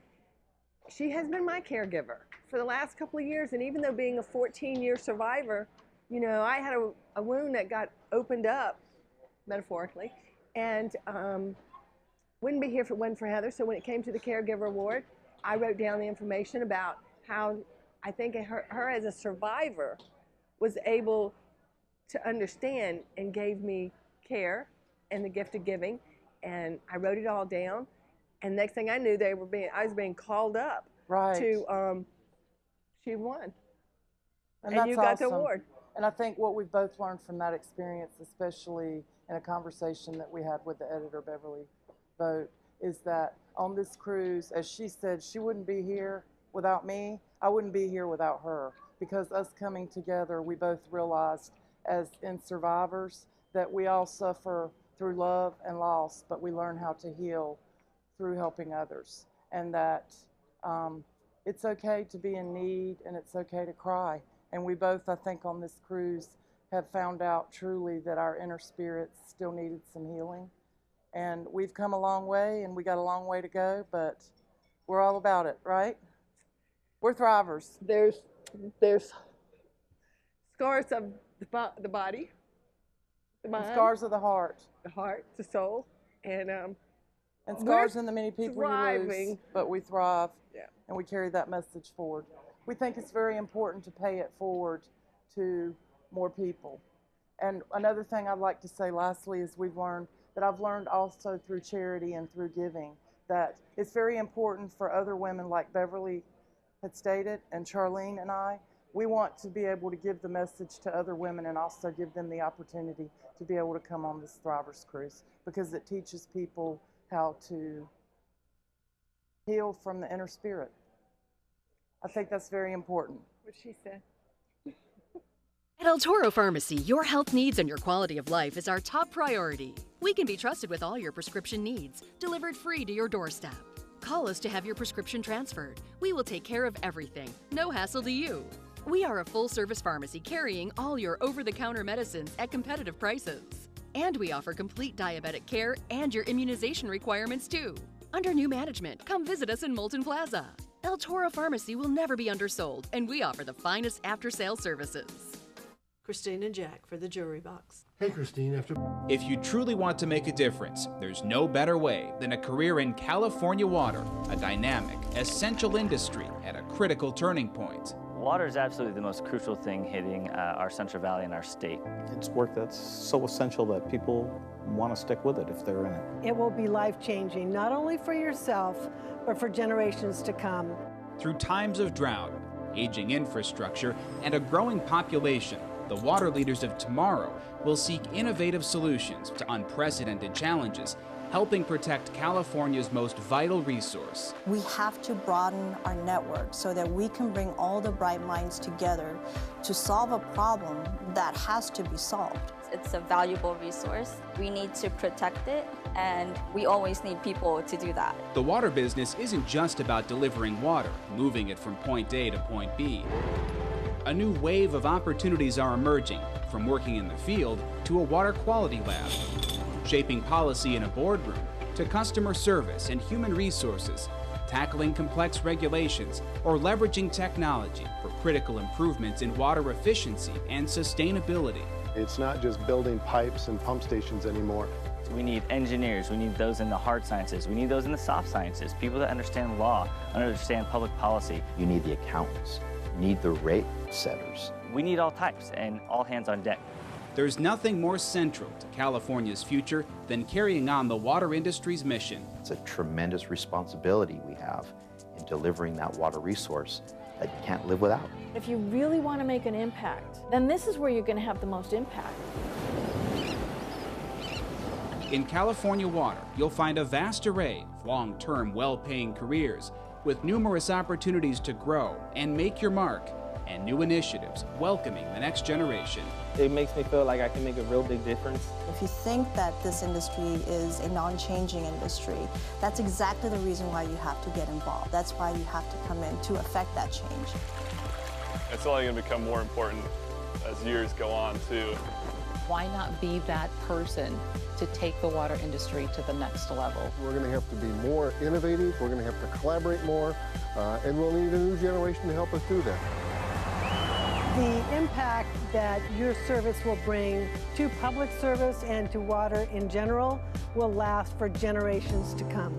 she has been my caregiver for the last couple of years. And even though being a 14-year survivor, you know, I had a wound that got opened up, metaphorically, and wouldn't be here if it wasn't for Heather. So when it came to the caregiver ward, I wrote down the information about how I think her as a survivor was able to understand and gave me care and the gift of giving. And I wrote it all down. And next thing I knew, I was being called up to, she won. And you got the award. And I think what we've both learned from that experience, especially in a conversation that we had with the editor, Beverly Vogt, is that on this cruise, as she said, she wouldn't be here without me. I wouldn't be here without her, because us coming together, we both realized as in survivors that we all suffer through love and loss, but we learn how to heal through helping others. And that it's okay to be in need and it's okay to cry. And we both, I think, on this cruise have found out truly that our inner spirits still needed some healing. And we've come a long way, and we got a long way to go, but we're all about it, right? We're thrivers. There's scars of the body, the mind, and scars of the heart, the soul, and scars in the many people thriving. You lose, but we thrive, yeah. And we carry that message forward. We think it's very important to pay it forward to more people. And another thing I'd like to say lastly is I've learned also through charity and through giving that it's very important for other women, like Beverly had stated, and Charlene and I, we want to be able to give the message to other women and also give them the opportunity to be able to come on this Thrivers Cruise, because it teaches people how to heal from the inner spirit. I think that's very important. What she said. At El Toro Pharmacy, your health needs and your quality of life is our top priority. We can be trusted with all your prescription needs, delivered free to your doorstep. Call us to have your prescription transferred. We will take care of everything. No hassle to you. We are a full-service pharmacy carrying all your over-the-counter medicines at competitive prices. And we offer complete diabetic care and your immunization requirements too. Under new management, come visit us in Moulton Plaza. El Toro Pharmacy will never be undersold, and we offer the finest after-sales services. Christine and Jack for the Jewelry Box. Hey, Christine, If you truly want to make a difference, there's no better way than a career in California water, a dynamic, essential industry at a critical turning point. Water is absolutely the most crucial thing hitting our Central Valley and our state. It's work that's so essential that people want to stick with it if they're in it. It will be life-changing, not only for yourself, but for generations to come. Through times of drought, aging infrastructure, and a growing population, the water leaders of tomorrow will seek innovative solutions to unprecedented challenges, helping protect California's most vital resource. We have to broaden our network so that we can bring all the bright minds together to solve a problem that has to be solved. It's a valuable resource. We need to protect it, and we always need people to do that. The water business isn't just about delivering water, moving it from point A to point B. A new wave of opportunities are emerging, from working in the field to a water quality lab, shaping policy in a boardroom to customer service and human resources, tackling complex regulations, or leveraging technology for critical improvements in water efficiency and sustainability. It's not just building pipes and pump stations anymore. We need engineers, we need those in the hard sciences, we need those in the soft sciences, people that understand law, understand public policy. You need the accountants, you need the rate setters. We need all types and all hands on deck. There's nothing more central to California's future than carrying on the water industry's mission. It's a tremendous responsibility we have in delivering that water resource that you can't live without. If you really want to make an impact, then this is where you're going to have the most impact. In California Water, you'll find a vast array of long-term, well-paying careers with numerous opportunities to grow and make your mark, and new initiatives welcoming the next generation. It makes me feel like I can make a real big difference. If you think that this industry is a non-changing industry, that's exactly the reason why you have to get involved. That's why you have to come in to affect that change. It's only going to become more important as years go on, too. Why not be that person to take the water industry to the next level? We're going to have to be more innovative, we're going to have to collaborate more, and we'll need a new generation to help us do that. The impact that your service will bring to public service and to water in general will last for generations to come.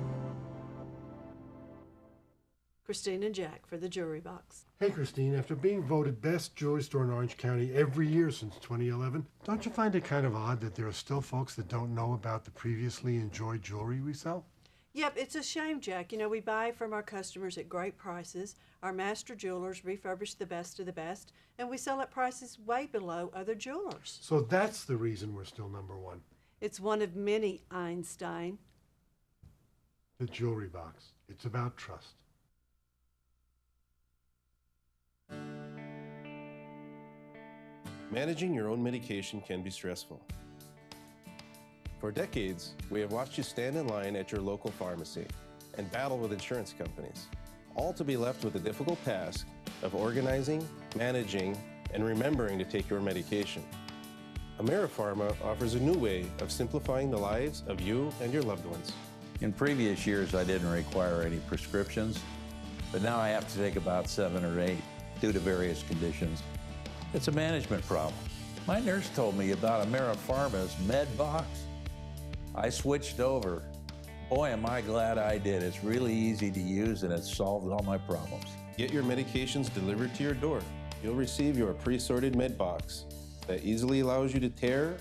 Christine and Jack for the Jewelry Box. Hey Christine, after being voted best jewelry store in Orange County every year since 2011, don't you find it kind of odd that there are still folks that don't know about the previously enjoyed jewelry we sell? Yep, it's a shame, Jack. You know, we buy from our customers at great prices. Our master jewelers refurbish the best of the best, and we sell at prices way below other jewelers. So that's the reason we're still #1. It's one of many, Einstein. The Jewelry Box. It's about trust. Managing your own medication can be stressful. For decades, we have watched you stand in line at your local pharmacy and battle with insurance companies, all to be left with the difficult task of organizing, managing, and remembering to take your medication. AmeriPharma offers a new way of simplifying the lives of you and your loved ones. In previous years, I didn't require any prescriptions, but now I have to take about 7 or 8 due to various conditions. It's a management problem. My nurse told me about AmeriPharma's Med Box. I switched over. Boy, am I glad I did. It's really easy to use and it's solved all my problems. Get your medications delivered to your door. You'll receive your pre-sorted med box that easily allows you to tear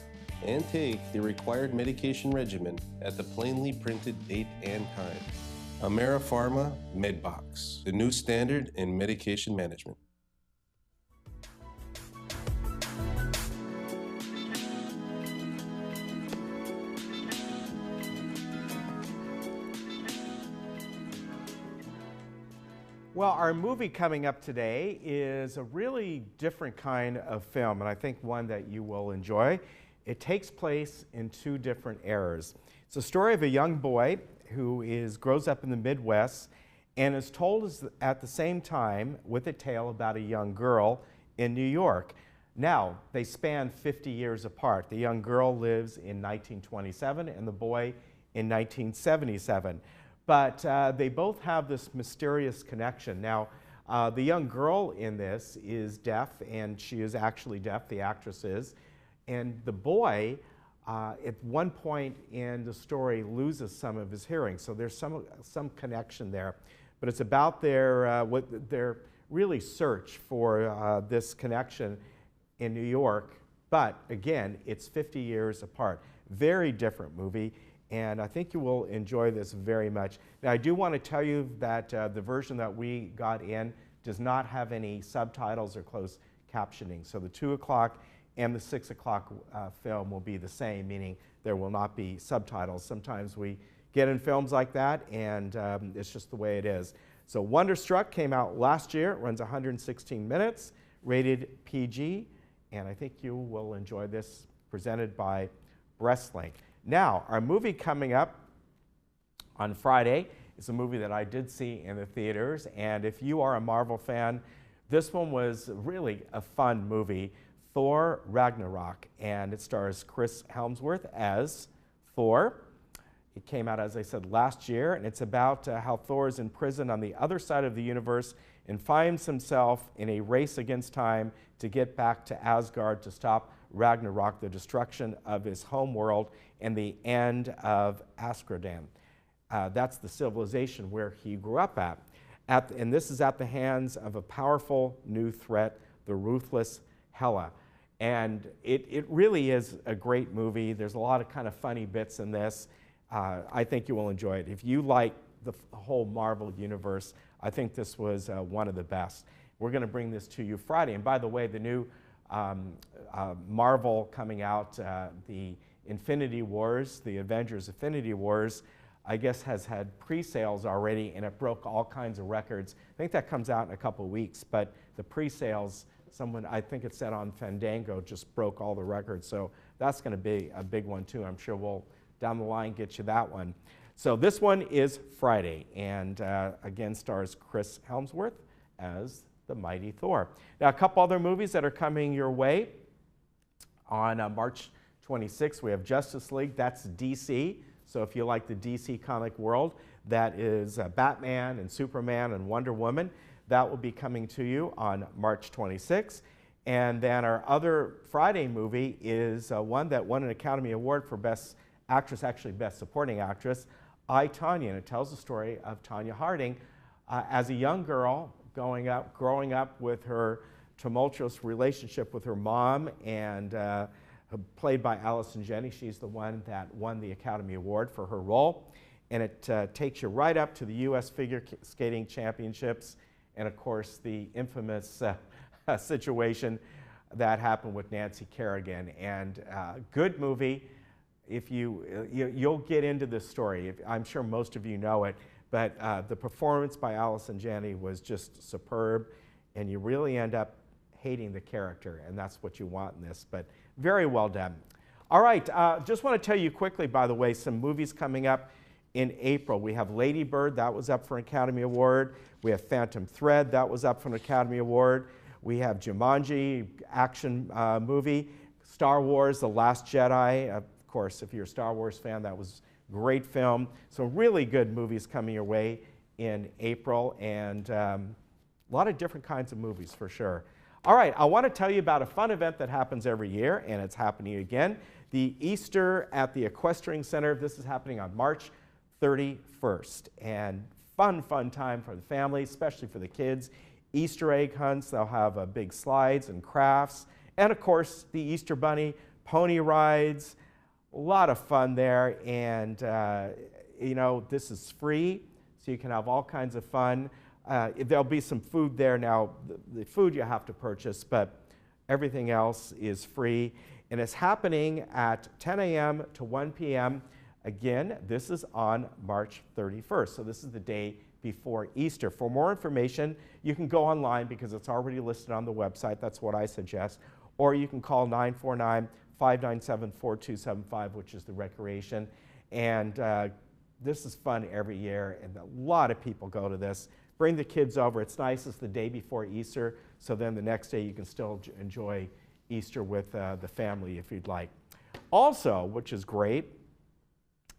and take the required medication regimen at the plainly printed date and time. AmeriPharma MedBox, the new standard in medication management. Well, our movie coming up today is a really different kind of film, and I think one that you will enjoy. It takes place in 2 different eras. It's a story of a young boy who grows up in the Midwest and is told at the same time with a tale about a young girl in New York. Now, they span 50 years apart. The young girl lives in 1927 and the boy in 1977. But they both have this mysterious connection. Now, the young girl in this is deaf, and she is actually deaf, the actress is. And the boy, at one point in the story, loses some of his hearing. So there's some connection there. But it's about their really search for this connection in New York. But again, it's 50 years apart. Very different movie, and I think you will enjoy this very much. Now, I do want to tell you that the version that we got in does not have any subtitles or closed captioning. So the 2 o'clock and the 6 o'clock film will be the same, meaning there will not be subtitles. Sometimes we get in films like that, and it's just the way it is. So Wonderstruck came out last year. It runs 116 minutes, rated PG, and I think you will enjoy this, presented by Breastlink. Now, our movie coming up on Friday is a movie that I did see in the theaters, and if you are a Marvel fan, this one was really a fun movie, Thor Ragnarok, and it stars Chris Hemsworth as Thor. It came out, as I said, last year, and it's about how Thor is in prison on the other side of the universe and finds himself in a race against time to get back to Asgard to stop Ragnarok, the destruction of his home world and the end of Asgardam. That's the civilization where he grew up at. And this is at the hands of a powerful new threat, the ruthless Hela. And it really is a great movie. There's a lot of kind of funny bits in this. I think you will enjoy it. If you like the whole Marvel universe, I think this was one of the best. We're going to bring this to you Friday. And by the way, the new Marvel coming out, the Infinity Wars, the Avengers Infinity Wars, I guess has had pre-sales already, and it broke all kinds of records. I think that comes out in a couple weeks, but the pre-sales, someone, I think it said on Fandango, just broke all the records. So that's going to be a big one too. I'm sure we'll, down the line, get you that one. So this one is Friday, and again stars Chris Hemsworth as the mighty Thor. Now, a couple other movies that are coming your way. On March 26th, we have Justice League. That's DC. So if you like the DC comic world, that is Batman and Superman and Wonder Woman. That will be coming to you on March 26th. And then our other Friday movie is one that won an Academy Award for Best Actress, actually Best Supporting Actress, I, Tonya. And it tells the story of Tonya Harding as a young girl growing up with her tumultuous relationship with her mom, and played by Allison Janney. She's the one that won the Academy Award for her role. And it takes you right up to the U.S. Figure Skating Championships, and of course the infamous situation that happened with Nancy Kerrigan. And good movie. If you'll get into this story. I'm sure most of you know it, but the performance by Allison Janney was just superb, and you really end up hating the character, and that's what you want in this, but very well done. All right, just want to tell you quickly, by the way, some movies coming up in April. We have Lady Bird, that was up for an Academy Award. We have Phantom Thread, that was up for an Academy Award. We have Jumanji, action movie. Star Wars, The Last Jedi. Of course, if you're a Star Wars fan, that was a great film. So really good movies coming your way in April, and a lot of different kinds of movies for sure. All right, I want to tell you about a fun event that happens every year, and it's happening again. The Easter at the Equestrian Center. This is happening on March 31st. And fun time for the family, especially for the kids. Easter egg hunts. They'll have big slides and crafts. And of course, the Easter Bunny, pony rides. A lot of fun there. And, you know, this is free, so you can have all kinds of fun. There'll be some food there. Now, the food you have to purchase, but everything else is free. And it's happening at 10 a.m. to 1 p.m. Again, this is on March 31st. So this is the day before Easter. For more information, you can go online because it's already listed on the website. That's what I suggest. Or you can call 949-597-4275, which is the recreation. And this is fun every year, and a lot of people go to this. Bring the kids over. It's nice. It's the day before Easter, so then the next day you can still enjoy Easter with the family if you'd like. Also, which is great,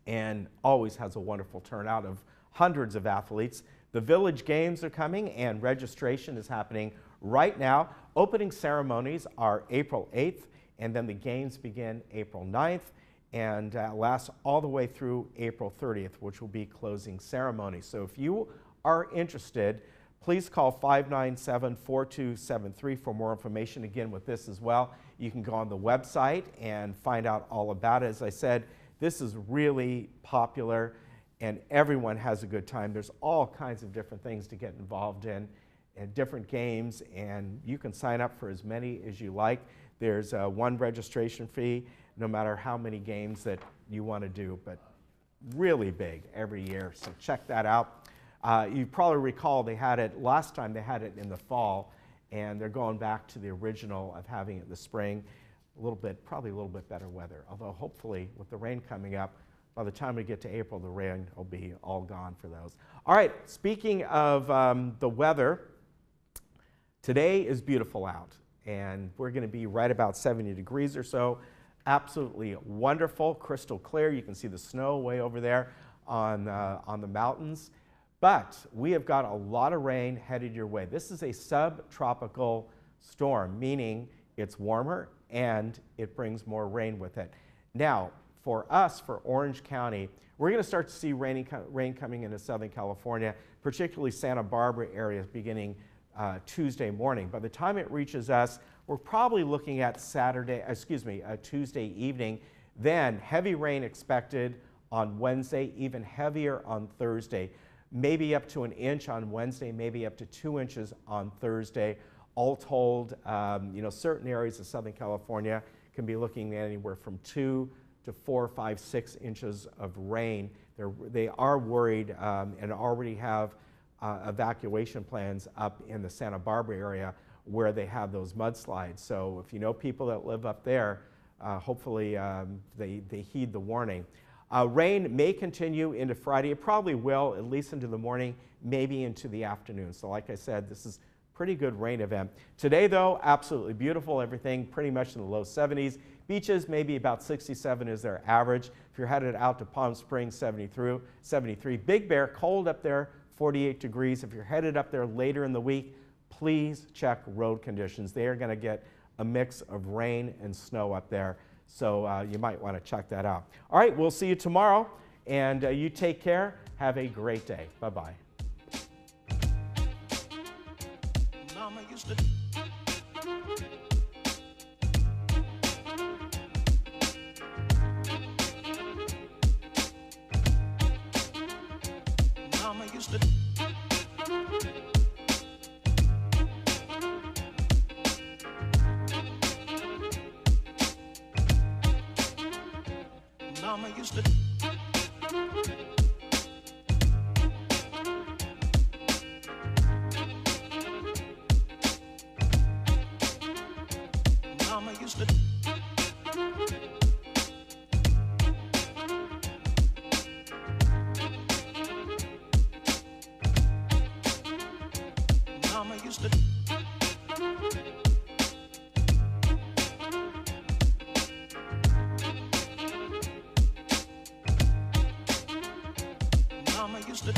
and always has a wonderful turnout of hundreds of athletes, the Village Games are coming, and registration is happening right now. Opening ceremonies are April 8th, and then the games begin April 9th, and last all the way through April 30th, which will be closing ceremony. So if you are interested, please call 597-4273 for more information. Again, with this as well, you can go on the website and find out all about it. As I said, this is really popular and everyone has a good time. There's all kinds of different things to get involved in and different games, and you can sign up for as many as you like. There's one registration fee, no matter how many games that you want to do, but really big every year, so check that out. You probably recall they had it, last time they had it in the fall, and they're going back to the original of having it in the spring. Probably a little bit better weather, although hopefully with the rain coming up, by the time we get to April, the rain will be all gone for those. All right, speaking of the weather, today is beautiful out, and we're going to be right about 70 degrees or so. Absolutely wonderful, crystal clear. You can see the snow way over there on the mountains. But we have got a lot of rain headed your way. This is a subtropical storm, meaning it's warmer and it brings more rain with it. Now, for us, for Orange County, we're going to start to see rain coming into Southern California, particularly Santa Barbara area, beginning Tuesday morning. By the time it reaches us, we're probably looking at Tuesday evening. Then heavy rain expected on Wednesday, even heavier on Thursday. Maybe up to an inch on Wednesday, maybe up to 2 inches on Thursday. All told, certain areas of Southern California can be looking at anywhere from 2 to 4, 5, 6 inches of rain. They are worried and already have evacuation plans up in the Santa Barbara area where they have those mudslides. So if you know people that live up there, hopefully they heed the warning. Rain may continue into Friday. It probably will, at least into the morning, maybe into the afternoon. So like I said, this is a pretty good rain event. Today, though, absolutely beautiful. Everything pretty much in the low 70s. Beaches, maybe about 67 is their average. If you're headed out to Palm Springs, 73. Big Bear, cold up there, 48 degrees. If you're headed up there later in the week, please check road conditions. They are going to get a mix of rain and snow up there. So you might want to check that out. All right, we'll see you tomorrow, and you take care. Have a great day. Bye-bye. Mama used to Mama used to Mama used to Mama used to Mama used to Mama used to